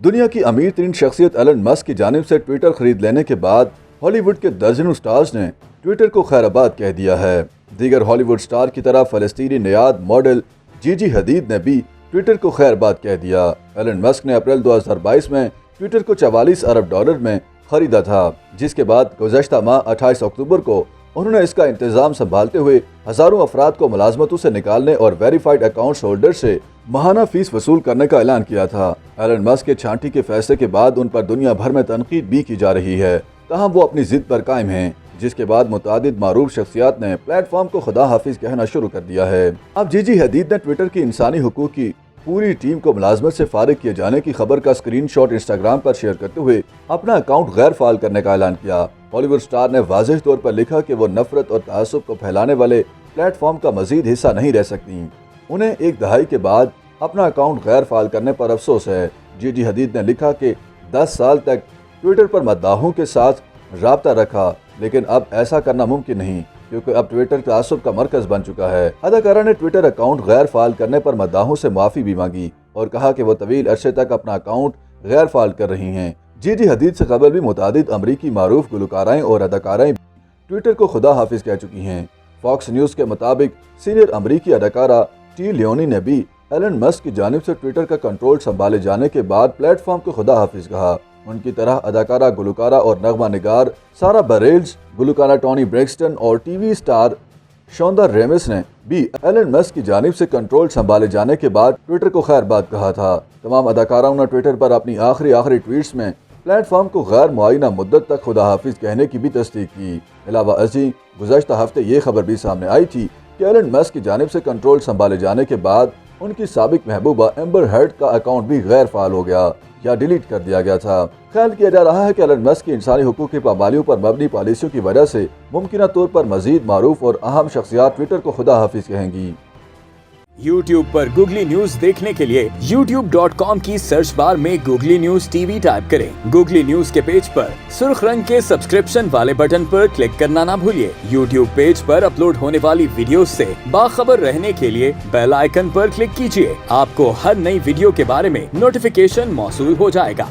دنیا کی امیر ترین شخصیت ایلن مسک کی جانب سے ٹویٹر خرید لینے کے بعد ہالی ووڈ کے درجنوں سٹارز نے ٹویٹر کو خیر آباد کہہ دیا ہے۔ دیگر ہالی ووڈ سٹار کی طرح فلسطینی نیاد ماڈل جی حدید نے بھی ٹویٹر کو خیر آباد کہہ دیا۔ ایلن مسک نے اپریل 2022 میں ٹویٹر کو $44 ارب میں خریدا تھا، جس کے بعد گزشتہ ماہ 28 اکتوبر کو انہوں نے اس کا انتظام سنبھالتے ہوئے ہزاروں افراد کو ملازمتوں سے نکالنے اور ویریفائڈ اکاؤنٹس ہولڈر سے ماہانہ فیس وصول کرنے کا اعلان کیا تھا۔ ایلن مسک کے چھانٹی کے فیصلے کے بعد ان پر دنیا بھر میں تنقید بھی کی جا رہی ہے، تاہم وہ اپنی ضد پر قائم ہیں، جس کے بعد متعدد معروف شخصیات نے پلیٹ فارم کو خدا حافظ کہنا شروع کر دیا ہے۔ اب جی حدید نے ٹویٹر کی انسانی حقوق کی پوری ٹیم کو ملازمت سے فارغ کیے جانے کی خبر کا اسکرین شاٹ انسٹاگرام پر شیئر کرتے ہوئے اپنا اکاؤنٹ غیر فعال کرنے کا اعلان کیا۔ ہالی ووڈ سٹار نے واضح طور پر لکھا کہ وہ نفرت اور تعصب کو پھیلانے والے پلیٹ فارم کا مزید حصہ نہیں رہ سکتی۔ انہیں ایک دہائی کے بعد اپنا اکاؤنٹ غیر فعال کرنے پر افسوس ہے۔ جی حدید نے لکھا کہ 10 سال تک ٹویٹر پر مداحوں کے ساتھ رابطہ رکھا، لیکن اب ایسا کرنا ممکن نہیں کیونکہ اب ٹویٹر تعصب کا مرکز بن چکا ہے۔ اداکارہ نے ٹویٹر اکاؤنٹ غیر فعال کرنے پر مداحوں سے معافی بھی مانگی اور کہا کہ وہ طویل عرصے تک اپنا اکاؤنٹ غیر فعال کر رہی ہیں۔ جی حدید سے قبل بھی متعدد امریکی معروف گلوکارائیں اور اداکارائیں ٹویٹر کو خدا حافظ کہہ چکی ہیں۔ فاکس نیوز کے مطابق سینئر امریکی اداکارہ ٹی لیونی نے بھی ایلن مسک کی جانب سے ٹویٹر کا کنٹرول سنبھالے جانے کے بعد پلیٹ فارم کو خدا حافظ کہا۔ ان کی طرح اداکارہ، گلوکارہ اور نغمہ نگار سارا بیریلز، گلوکارہ ٹونی بریکسٹن اور ٹی وی اسٹار شوندا ریمس نے بھی ایلن مسک کی جانب سے کنٹرول سنبھالے جانے کے بعد ٹویٹر کو خیر بات کہا تھا۔ تمام اداکاروں نے ٹویٹر پر اپنی آخری ٹویٹس میں پلیٹ فارم کو غیر معینہ مدت تک خدا حافظ کہنے کی بھی تصدیق کی۔ علاوہ ازیں گزشتہ ہفتے یہ خبر بھی سامنے آئی تھی کہ ایلن مسک کی جانب سے کنٹرول سنبھالے جانے کے بعد ان کی سابق محبوبہ ایمبر ہرڈ کا اکاؤنٹ بھی غیر فعال ہو گیا یا ڈیلیٹ کر دیا گیا تھا۔ خیال کیا جا رہا ہے کہ ایلن مسک کی انسانی حقوق کی پابندیوں پر مبنی پالیسیوں کی وجہ سے ممکنہ طور پر مزید معروف اور اہم شخصیات ٹویٹر کو خدا حافظ کہیں گی۔ YouTube پر گوگلی نیوز دیکھنے کے لیے youtube.com کی سرچ بار میں googly news T V type کریں۔ گوگلی نیوز کے پیج پر سرخ رنگ کے سبسکرپشن والے بٹن پر کلک کرنا نہ بھولیے۔ YouTube پیج پر اپلوڈ ہونے والی ویڈیوز سے باخبر رہنے کے لیے بیل آئیکن پر کلک کیجیے۔ آپ کو ہر نئی ویڈیو کے بارے میں نوٹیفیکیشن موصول ہو جائے گا۔